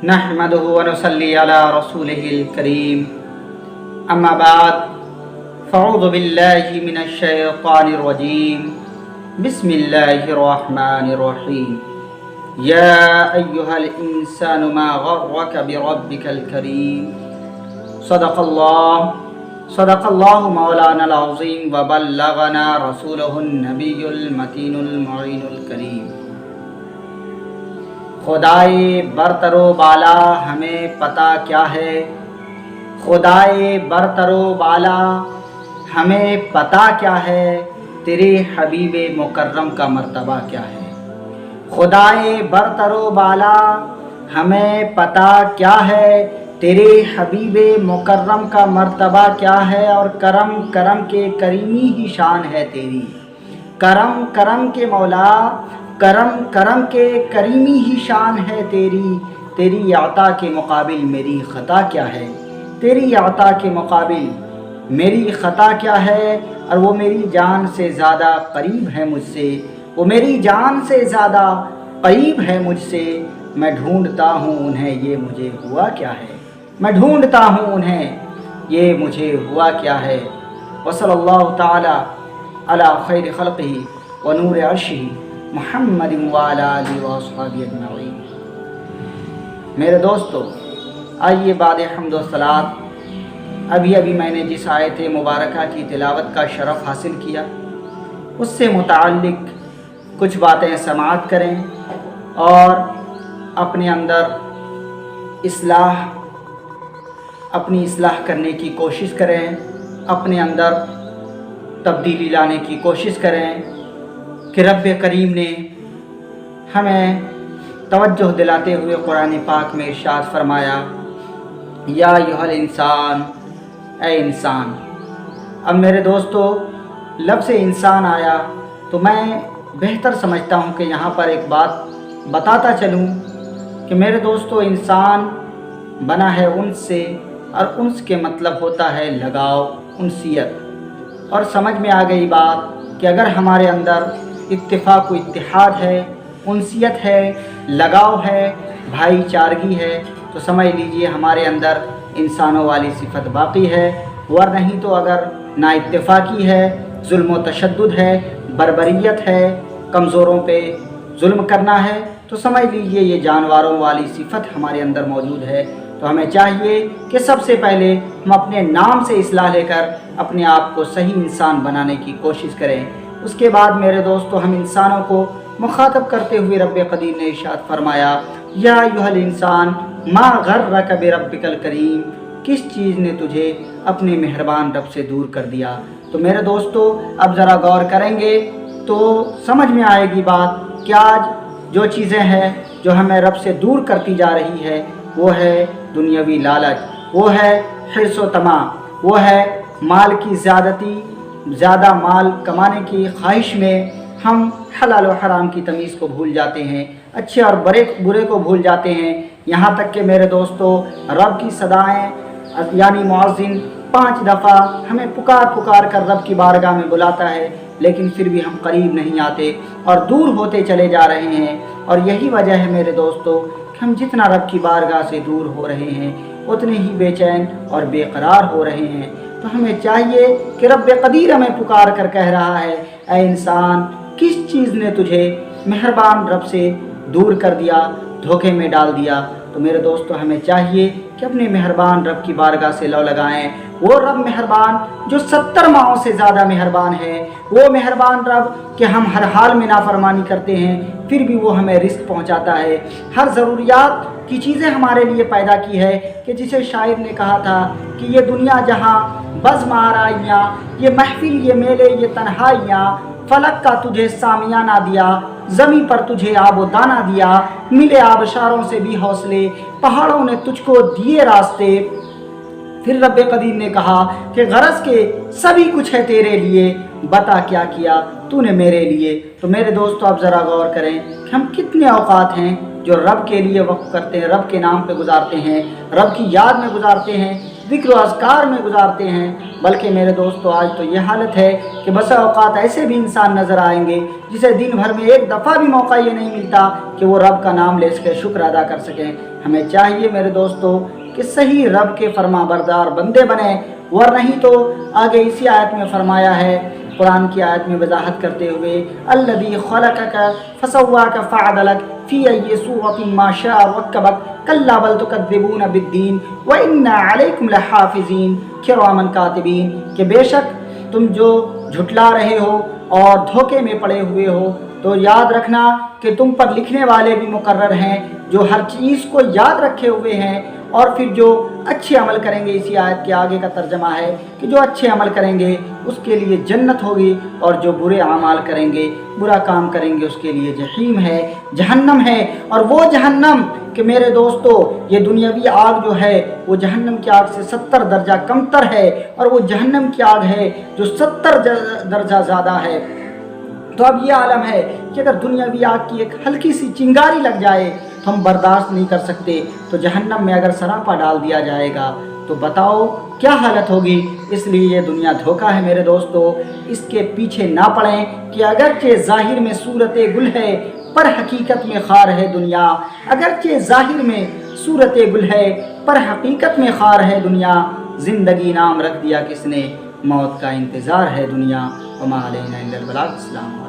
نحمده ونصلي على رسوله الكريم اما بعد فاعوذ بالله من الشيطان الرجيم بسم الله الرحمن الرحيم يا أيها الإنسان ما غرك بربك الكريم صدق الله مولانا العظيم وبلغنا رسوله النبي المتين المعين الكريم۔ خدائے برتر و بالا ہمیں پتہ کیا ہے، خدائے برتر و بالا ہمیں پتہ کیا ہے، تیرے حبیب مکرم کا مرتبہ کیا ہے۔ خدائے برتر و بالا ہمیں پتہ کیا ہے، تیرے حبیب مکرم کا مرتبہ کیا ہے، اور کرم کرم کے کریمی ہی شان ہے تیری۔ کرم کرم کے مولا، کرم کرم کے کریمی ہی شان ہے تیری۔ تیری عطا کے مقابل میری خطا کیا ہے، تیری عطا کے مقابل میری خطا کیا ہے، اور وہ میری جان سے زیادہ قریب ہے مجھ سے، وہ میری جان سے زیادہ قریب ہے مجھ سے۔ میں ڈھونڈتا ہوں انہیں یہ مجھے ہوا کیا ہے، میں ڈھونڈتا ہوں انہیں یہ مجھے ہوا کیا ہے۔ وصلی اللہ تعالی علی خیر خلقہ ونور عرشہ محمد وعلی آلہ واصحابہ اجمعین۔ میرے دوستو، آئیے بعد حمد و صلوات ابھی میں نے جس آیت مبارکہ کی تلاوت کا شرف حاصل کیا اس سے متعلق کچھ باتیں سماعت کریں اور اپنے اندر اپنی اصلاح کرنے کی کوشش کریں، اپنے اندر تبدیلی لانے کی کوشش کریں کہ رب کریم نے ہمیں توجہ دلاتے ہوئے قرآن پاک میں ارشاد فرمایا، یا ایھا الانسان، اے انسان۔ اب میرے دوستو، لفظ انسان آیا تو میں بہتر سمجھتا ہوں کہ یہاں پر ایک بات بتاتا چلوں کہ میرے دوستو، انسان بنا ہے انس سے، اور انس کے مطلب ہوتا ہے لگاؤ، انسیت۔ اور سمجھ میں آ گئی بات کہ اگر ہمارے اندر اتفاق و اتحاد ہے، انسیت ہے، لگاؤ ہے، بھائی چارگی ہے، تو سمجھ لیجئے ہمارے اندر انسانوں والی صفت باقی ہے۔ ور نہیں تو اگر نا اتفاقی ہے، ظلم و تشدد ہے، بربریت ہے، کمزوروں پہ ظلم کرنا ہے، تو سمجھ لیجئے یہ جانوروں والی صفت ہمارے اندر موجود ہے۔ تو ہمیں چاہیے کہ سب سے پہلے ہم اپنے نام سے اصلاح لے کر اپنے آپ کو صحیح انسان بنانے کی کوشش کریں۔ اس کے بعد میرے دوستو، ہم انسانوں کو مخاطب کرتے ہوئے رب قدیر نے ارشاد فرمایا، یا ایھا الانسان ما غرک بربک الکریم، کس چیز نے تجھے اپنے مہربان رب سے دور کر دیا۔ تو میرے دوستو، اب ذرا غور کریں گے تو سمجھ میں آئے گی بات کہ آج جو چیزیں ہیں جو ہمیں رب سے دور کرتی جا رہی ہے، وہ ہے دنیاوی لالچ، وہ ہے حرص و طمع، وہ ہے مال کی زیادتی، زیادہ مال کمانے کی خواہش میں ہم حلال و حرام کی تمیز کو بھول جاتے ہیں، اچھے اور برے کو بھول جاتے ہیں۔ یہاں تک کہ میرے دوستو، رب کی صدائیں یعنی مؤذن 5 دفعہ ہمیں پکار کر رب کی بارگاہ میں بلاتا ہے، لیکن پھر بھی ہم قریب نہیں آتے اور دور ہوتے چلے جا رہے ہیں۔ اور یہی وجہ ہے میرے دوستو کہ ہم جتنا رب کی بارگاہ سے دور ہو رہے ہیں اتنے ہی بے چین اور بے قرار ہو رہے ہیں۔ تو ہمیں چاہیے کہ رب قدیر ہمیں پکار کر کہہ رہا ہے، اے انسان، کس چیز نے تجھے مہربان رب سے دور کر دیا، دھوکے میں ڈال دیا۔ تو میرے دوستو، ہمیں چاہیے کہ اپنے مہربان رب کی بارگاہ سے لو لگائیں۔ وہ رب مہربان جو 70 ماہوں سے زیادہ مہربان ہے، وہ مہربان رب کہ ہم ہر حال میں نافرمانی کرتے ہیں پھر بھی وہ ہمیں رزق پہنچاتا ہے، ہر ضروریات کی چیزیں ہمارے لیے پیدا کی ہے، کہ جسے شاعر نے کہا تھا کہ یہ دنیا جہاں بزم آرائیاں، یہ محفل، یہ میلے، یہ تنہائیاں، فلک کا تجھے سامیانہ دیا، زمین پر تجھے آب و دانہ دیا، ملے آبشاروں سے بھی حوصلے، پہاڑوں نے تجھ کو دیے راستے۔ پھر رب قدیر نے کہا کہ غرض کے سبھی کچھ ہے تیرے لیے، بتا کیا کیا تو نے میرے لیے۔ تو میرے دوستو، اب ذرا غور کریں کہ ہم کتنے اوقات ہیں جو رب کے لیے وقف کرتے ہیں، رب کے نام پہ گزارتے ہیں، رب کی یاد میں گزارتے ہیں، ذکر و اذکار میں گزارتے ہیں، بلکہ میرے دوستو آج تو یہ حالت ہے کہ بسا اوقات ایسے بھی انسان نظر آئیں گے جسے دن بھر میں ایک دفعہ بھی موقع یہ نہیں ملتا کہ وہ رب کا نام لے سکے، شکر ادا کر سکیں۔ ہمیں چاہیے میرے دوستو کہ صحیح رب کے فرما بردار بندے بنیں، ور نہیں تو آگے اسی آیت میں فرمایا ہے، قرآن کی آیت میں وضاحت کرتے ہوئے، الذی خلقک فسواک فعدلک فی ای صورۃ ما شاء رکبک کلا بل تکذبون بالدین وان علیکم لحافظین کراما کاتبین، کہ بے شک تم جو جھٹلا رہے ہو اور دھوکے میں پڑے ہوئے ہو تو یاد رکھنا کہ تم پر لکھنے والے بھی مقرر ہیں جو ہر چیز کو یاد رکھے ہوئے ہیں، اور پھر جو اچھے عمل کریں گے، اسی آیت کے آگے کا ترجمہ ہے کہ جو اچھے عمل کریں گے اس کے لیے جنت ہوگی، اور جو برے اعمال کریں گے، برا کام کریں گے، اس کے لیے جحیم ہے، جہنم ہے۔ اور وہ جہنم کہ میرے دوستو یہ دنیاوی آگ جو ہے وہ جہنم کی آگ سے 70 درجہ کمتر ہے، اور وہ جہنم کی آگ ہے جو 70 درجہ زیادہ ہے۔ تو اب یہ عالم ہے کہ اگر دنیاوی آگ کی ایک ہلکی سی چنگاری لگ جائے تو ہم برداشت نہیں کر سکتے، تو جہنم میں اگر سراپا ڈال دیا جائے گا تو بتاؤ کیا حالت ہوگی۔ اس لیے یہ دنیا دھوکہ ہے میرے دوستو، اس کے پیچھے نہ پڑیں کہ اگرچہ ظاہر میں صورت گل ہے پر حقیقت میں خار ہے دنیا، اگرچہ ظاہر میں صورت گل ہے پر حقیقت میں خار ہے دنیا، زندگی نام رکھ دیا کس نے، موت کا انتظار ہے دنیا۔ وما علینا الا البلاغ۔ السلام علیکم۔